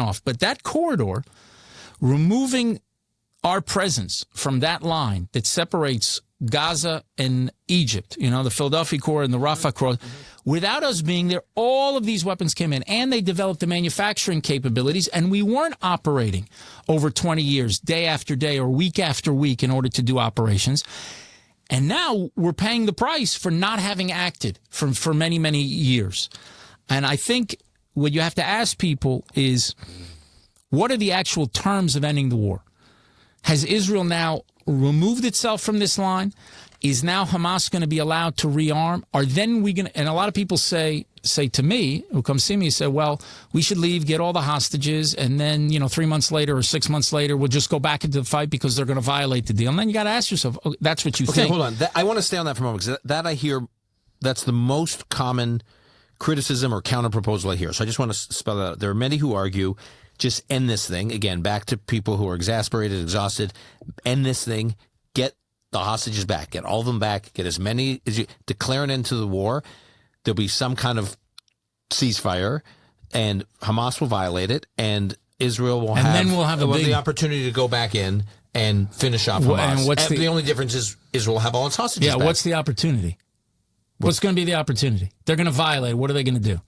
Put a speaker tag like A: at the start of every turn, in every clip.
A: off. But that corridor, removing our presence from that line that separates Gaza and Egypt, the Philadelphia Corridor and the Rafah Corridor, without us being there, all of these weapons came in, and they developed the manufacturing capabilities, and we weren't operating over 20 years, day after day or week after week in order to do operations. And now we're paying the price for not having acted for many, many years. And I think what you have to ask people is, what are the actual terms of ending the war? Has Israel now removed itself from this line? Is now Hamas going to be allowed to rearm? Are then we going to, and a lot of people say to me, who come see me, say, well, we should leave, get all the hostages, and then, 3 months later or 6 months later, we'll just go back into the fight because they're going to violate the deal. And then you got to ask yourself, that's what you think.
B: Okay, hold on. I want to stay on that for a moment, because that I hear, that's the most common criticism or counter-proposal I hear. So I just want to spell that out. There are many who argue, just end this thing. Again, back to people who are exasperated, exhausted. End this thing. Get the hostages back. Get all of them back. Get as many as you declare an end to the war. There'll be some kind of ceasefire, and Hamas will violate it, and Israel will have the opportunity to go back in and finish off Hamas. And the only difference is Israel will have all its hostages back.
A: What's the opportunity? What's going to be the opportunity? They're going to violate. What are they going to do?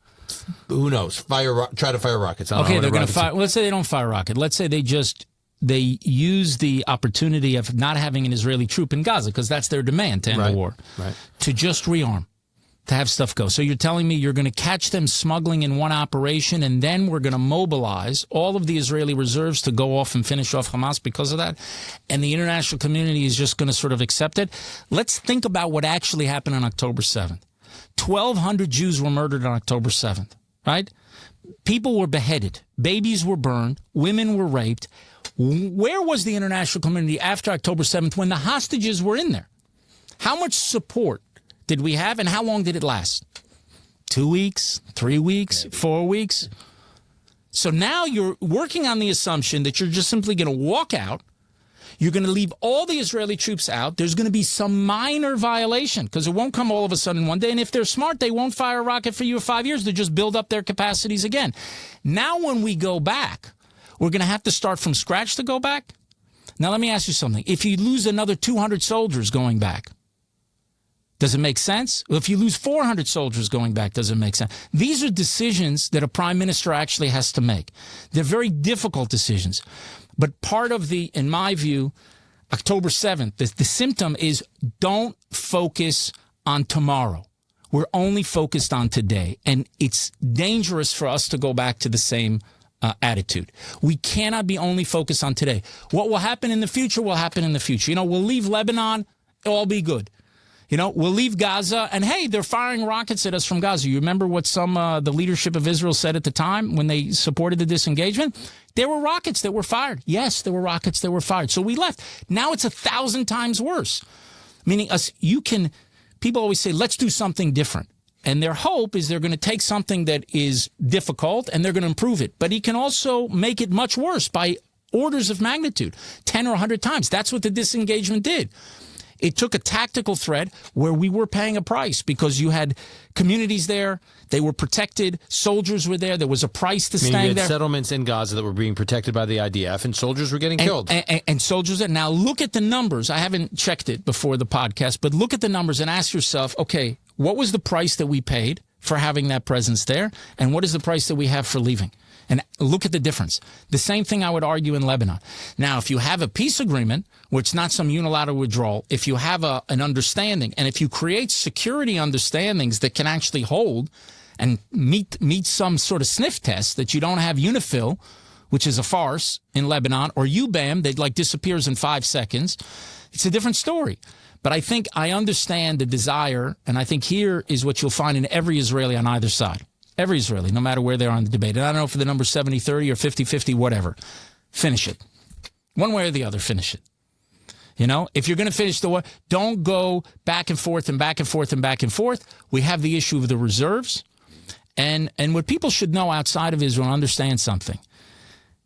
B: Who knows? Try to fire rockets.
A: Okay, they're going to fire. Let's say they don't fire a rocket. Let's say they use the opportunity of not having an Israeli troop in Gaza, because that's their demand to end the war, to just rearm, to have stuff go. So you're telling me you're going to catch them smuggling in one operation, and then we're going to mobilize all of the Israeli reserves to go off and finish off Hamas because of that, and the international community is just going to sort of accept it? Let's think about what actually happened on October 7th. 1,200 Jews were murdered on October 7th, right? People were beheaded. Babies were burned. Women were raped. Where was the international community after October 7th when the hostages were in there? How much support did we have, and how long did it last? 2 weeks, 3 weeks, 4 weeks? So now you're working on the assumption that you're just simply going to walk out. You're going to leave all the Israeli troops out. There's going to be some minor violation, because it won't come all of a sudden one day. And if they're smart, they won't fire a rocket for you for 5 years. They'll just build up their capacities again. Now when we go back, we're going to have to start from scratch to go back? Now let me ask you something. If you lose another 200 soldiers going back, does it make sense? Well, if you lose 400 soldiers going back, does it make sense? These are decisions that a prime minister actually has to make. They're very difficult decisions. But part of in my view, October 7th, the symptom is don't focus on tomorrow. We're only focused on today. And it's dangerous for us to go back to the same attitude. We cannot be only focused on today. What will happen in the future will happen in the future. We'll leave Lebanon, it'll all be good. We'll leave Gaza, and hey, they're firing rockets at us from Gaza. You remember what the leadership of Israel said at the time when they supported the disengagement? There were rockets that were fired. Yes, there were rockets that were fired. So we left. Now it's 1,000 times worse. Meaning people always say, let's do something different. And their hope is they're going to take something that is difficult and they're going to improve it. But he can also make it much worse by orders of magnitude, 10 or 100 times. That's what the disengagement did. It took a tactical threat where we were paying a price because you had communities there. They were protected. Soldiers were there. There was a price to staying there.
B: You had settlements in Gaza that were being protected by the IDF, and soldiers were getting killed.
A: And soldiers. Now, look at the numbers. I haven't checked it before the podcast, but look at the numbers and ask yourself, okay, what was the price that we paid for having that presence there? And what is the price that we have for leaving? And look at the difference. The same thing I would argue in Lebanon. Now, if you have a peace agreement, where it's not some unilateral withdrawal, if you have an understanding, and if you create security understandings that can actually hold and meet some sort of sniff test, that you don't have UNIFIL, which is a farce in Lebanon, or UBAM that disappears in 5 seconds, it's a different story. But I think I understand the desire, and I think here is what you'll find in every Israeli on either side. Every Israeli, no matter where they are in the debate. And I don't know if the number 70-30 or 50-50, whatever. Finish it. One way or the other, finish it. If you're going to finish the war, don't go back and forth and back and forth and back and forth. We have the issue of the reserves. And what people should know outside of Israel, understand something.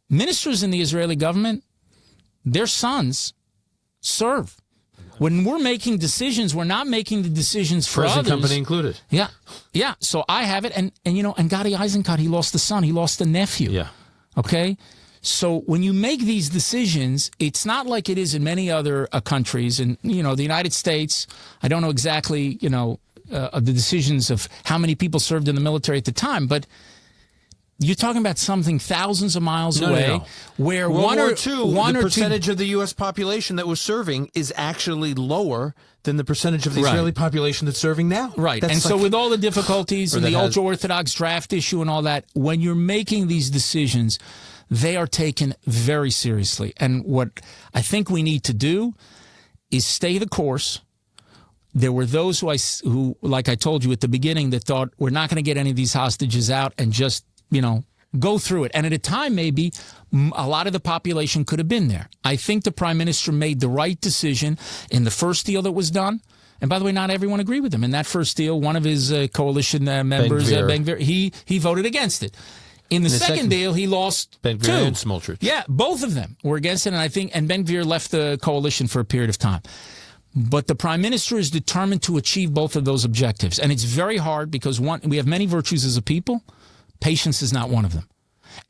A: Ministers in the Israeli government, their sons serve. When we're making decisions, we're not making the decisions for
B: Present
A: others.
B: company included.
A: Yeah. So I have it, and Gadi Eisenkot, he lost the son, he lost the nephew.
B: Yeah.
A: Okay? So when you make these decisions, it's not like it is in many other countries. And, the United States, I don't know exactly, the decisions of how many people served in the military at the time, but you're talking about something thousands of miles away, where
B: World War II, the percentage of the U.S. population that was serving is actually lower than the percentage of the Israeli population that's serving now.
A: Right. And so with all the difficulties and the ultra-Orthodox draft issue and all that, when you're making these decisions, they are taken very seriously. And what I think we need to do is stay the course. There were those who, like I told you at the beginning, that thought we're not going to get any of these hostages out and just go through it. And at a time, maybe a lot of the population could have been there. I think the prime minister made the right decision in the first deal that was done. And by the way, not everyone agreed with him. In that first deal, one of his coalition members, Ben-Gvir, he voted against it. In the second deal, he lost
B: Ben-Gvir
A: two.
B: And Smotrich.
A: Yeah, both of them were against it. And Ben-Gvir left the coalition for a period of time. But the prime minister is determined to achieve both of those objectives. And it's very hard because, we have many virtues as a people. Patience is not one of them.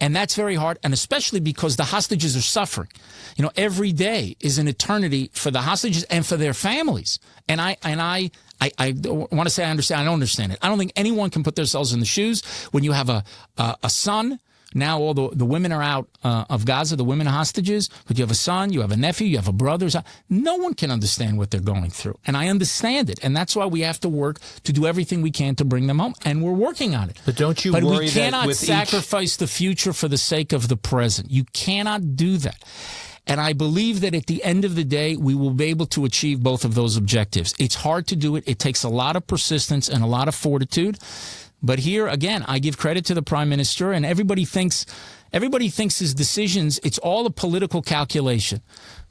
A: And that's very hard, and especially because the hostages are suffering. Every day is an eternity for the hostages and for their families. And I want to say I understand. I don't understand it. I don't think anyone can put themselves in the shoes when you have a son. Now all the women are out of Gaza, the women hostages, but you have a son, you have a nephew, you have a brother. No one can understand what they're going through. And I understand it. And that's why we have to work to do everything we can to bring them home. And we're working on it.
B: But don't you
A: worry
B: that
A: we cannot sacrifice the future for the sake of the present. You cannot do that. And I believe that at the end of the day, we will be able to achieve both of those objectives. It's hard to do it. It takes a lot of persistence and a lot of fortitude. But here, again, I give credit to the prime minister, and everybody thinks his decisions, it's all a political calculation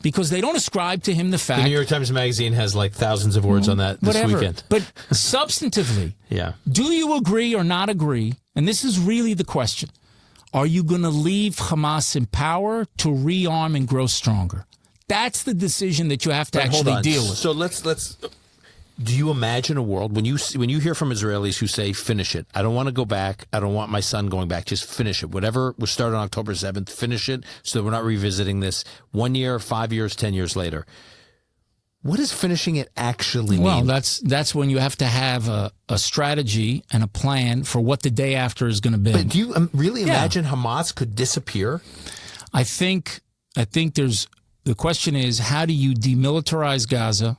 A: because they don't ascribe to him the fact.
B: The New York Times Magazine has like thousands of words on that this weekend.
A: But substantively, do you agree or not agree? And this is really the question. Are you going to leave Hamas in power to rearm and grow stronger? That's the decision that you have to actually deal with.
B: So let's. Do you imagine a world when you hear from Israelis who say, finish it? I don't want to go back. I don't want my son going back. Just finish it. Whatever was started on October 7th, finish it so that we're not revisiting this 1 year, 5 years, 10 years later. What does finishing it actually mean?
A: Well, that's when you have to have a strategy and a plan for what the day after is going to be.
B: But do you really imagine Hamas could disappear?
A: I think the question is, how do you demilitarize Gaza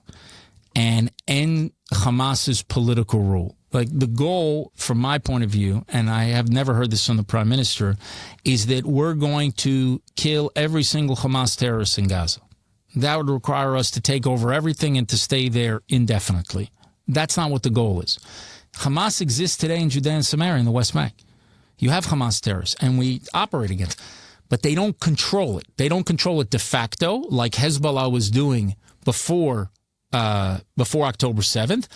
A: and end Hamas's political rule? Like, the goal, from my point of view, and I have never heard this from the prime minister, is that we're going to kill every single Hamas terrorist in Gaza. That would require us to take over everything and to stay there indefinitely. That's not what the goal is. Hamas exists today in Judea and Samaria in the West Bank. You have Hamas terrorists, and we operate against them. But they don't control it. They don't control it de facto, like Hezbollah was doing before October 7th,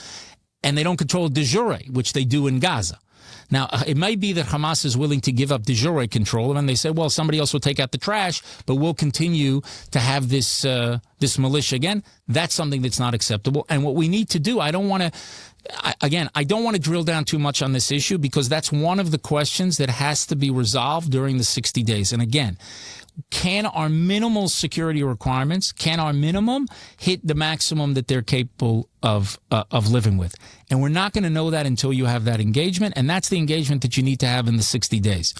A: and they don't control de jure, which they do in Gaza. Now, it might be that Hamas is willing to give up de jure control, and they say, well, somebody else will take out the trash, but we'll continue to have this militia again. That's something that's not acceptable. And what we need to do, I don't want to drill down too much on this issue because that's one of the questions that has to be resolved during the 60 days. And again, can our minimal security requirements, can our minimum hit the maximum that they're capable of living with? And we're not going to know that until you have that engagement, and that's the engagement that you need to have in the 60 days.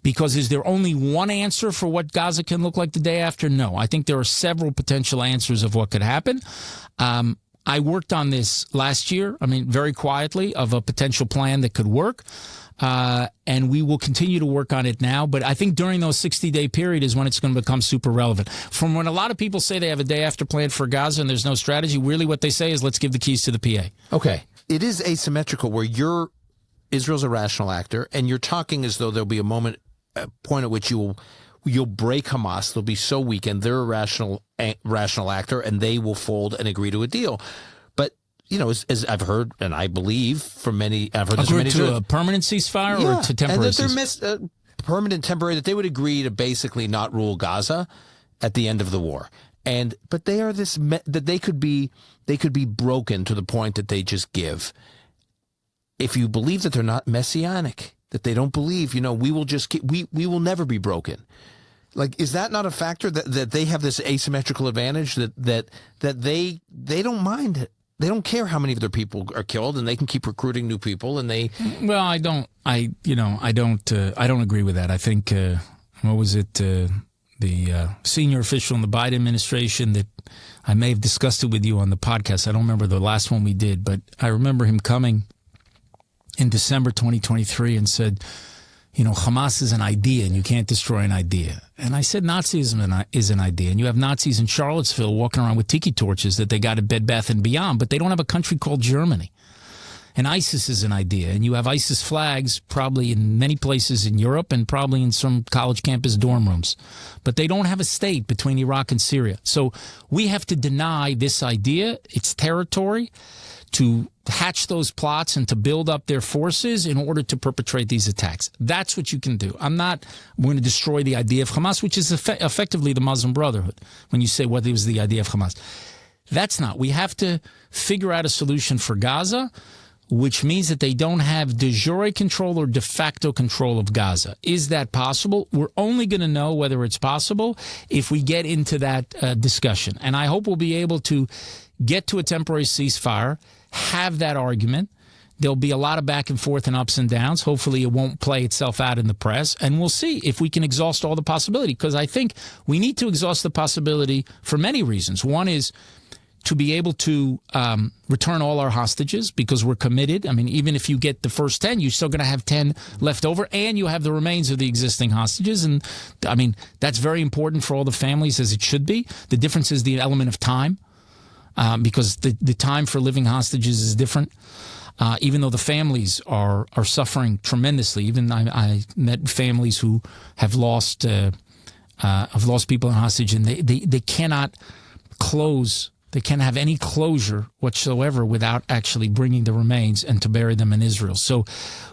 A: Because is there only one answer for what Gaza can look like the day after? No. I think there are several potential answers of what could happen. I worked on this last year, very quietly, of a potential plan that could work. And we will continue to work on it now. But I think during those 60-day period is when it's going to become super relevant. From when a lot of people say they have a day-after plan for Gaza and there's no strategy, really what they say is let's give the keys to the PA.
B: Okay. It is asymmetrical where Israel's a rational actor, and you're talking as though there'll be a point at which you'll break Hamas. They'll be so weakened. They're a rational actor, and they will fold and agree to a deal. As I've heard, and I believe from many, I've heard this from many
A: to a permanent ceasefire or to temporary ceasefire?
B: And that they're permanent, temporary, that they would agree to basically not rule Gaza at the end of the war. But they are that they could be broken to the point that they just give. If you believe that they're not messianic, that they don't believe, we will just keep, we will never be broken. Like, is that not a factor that they have this asymmetrical advantage that they don't mind? They don't care how many of their people are killed, and they can keep recruiting new people. And they,
A: well, I don't agree with that. I think what was it? The senior official in the Biden administration that I may have discussed it with you on the podcast. I don't remember the last one we did, but I remember him coming in December 2023 and said, Hamas is an idea and you can't destroy an idea. And I said Nazism is an idea. And you have Nazis in Charlottesville walking around with tiki torches that they got at Bed Bath & Beyond, but they don't have a country called Germany. And ISIS is an idea. And you have ISIS flags probably in many places in Europe and probably in some college campus dorm rooms. But they don't have a state between Iraq and Syria. So we have to deny this idea, its territory, to hatch those plots and to build up their forces in order to perpetrate these attacks. That's what you can do. I'm not going to destroy the idea of Hamas, which is effectively the Muslim Brotherhood, when you say what was the idea of Hamas. That's not. We have to figure out a solution for Gaza, which means that they don't have de jure control or de facto control of Gaza. Is that possible? We're only going to know whether it's possible if we get into that discussion. And I hope we'll be able to get to a temporary ceasefire, have that argument. There'll be a lot of back and forth and ups and downs. Hopefully it won't play itself out in the press. And we'll see if we can exhaust all the possibility, because I think we need to exhaust the possibility for many reasons. One is to be able to return all our hostages, because we're committed. I mean, even if you get the first 10, you're still going to have 10 left over, and you have the remains of the existing hostages. And, I mean, that's very important for all the families, as it should be. The difference is the element of time, because the time for living hostages is different. Even though the families are suffering tremendously. Even I met families who have lost people in hostage, and they cannot close. They can't have any closure whatsoever without actually bringing the remains and to bury them in Israel. So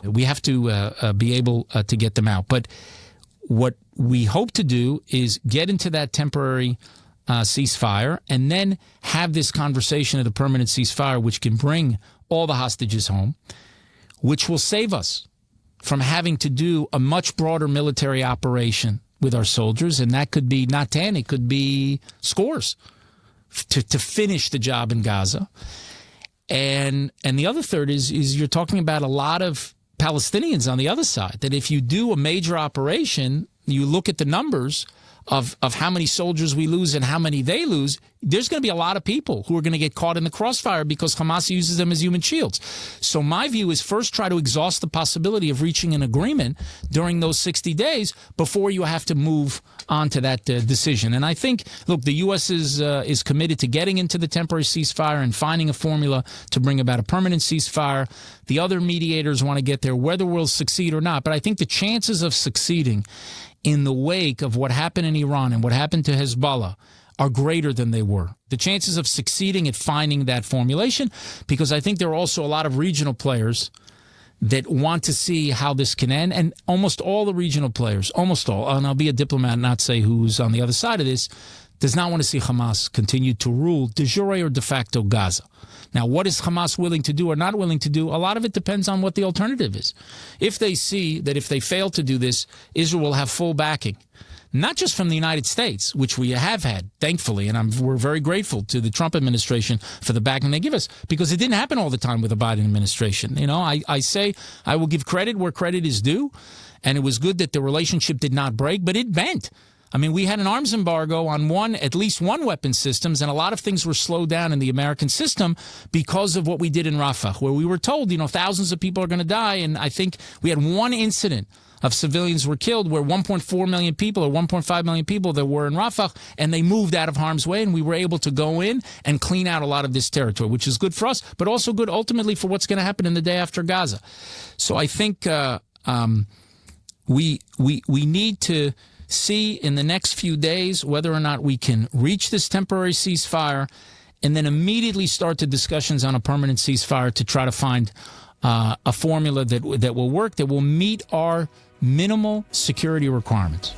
A: we have to be able to get them out. But what we hope to do is get into that temporary ceasefire and then have this conversation of the permanent ceasefire, which can bring all the hostages home, which will save us from having to do a much broader military operation with our soldiers. And that could be not 10, it could be scores. To finish the job in Gaza. And the other third is you're talking about a lot of Palestinians on the other side, that if you do a major operation, you look at the numbers of how many soldiers we lose and how many they lose, there's going to be a lot of people who are going to get caught in the crossfire because Hamas uses them as human shields. So my view is first try to exhaust the possibility of reaching an agreement during those 60 days before you have to move on to that decision. And I think, look, the U.S. is committed to getting into the temporary ceasefire and finding a formula to bring about a permanent ceasefire. The other mediators want to get there, whether we'll succeed or not. But I think the chances of succeeding in the wake of what happened in Iran and what happened to Hezbollah are greater than they were. The chances of succeeding at finding that formulation, because I think there are also a lot of regional players that want to see how this can end, and almost all the regional players, almost all, and I'll be a diplomat and not say who's on the other side of this, does not want to see Hamas continue to rule de jure or de facto Gaza. Now, what is Hamas willing to do or not willing to do? A lot of it depends on what the alternative is. If they see that if they fail to do this, Israel will have full backing, not just from the United States, which we have had, thankfully, and we're very grateful to the Trump administration for the backing they give us, because it didn't happen all the time with the Biden administration. You know, I say I will give credit where credit is due, and it was good that the relationship did not break, but it bent. I mean, we had an arms embargo on at least one weapon systems, and a lot of things were slowed down in the American system because of what we did in Rafah, where we were told, thousands of people are going to die. And I think we had one incident of civilians were killed where 1.4 million people or 1.5 million people that were in Rafah, and they moved out of harm's way, and we were able to go in and clean out a lot of this territory, which is good for us, but also good ultimately for what's going to happen in the day after Gaza. So I think we need to see in the next few days whether or not we can reach this temporary ceasefire, and then immediately start the discussions on a permanent ceasefire to try to find a formula that will work, that will meet our minimal security requirements.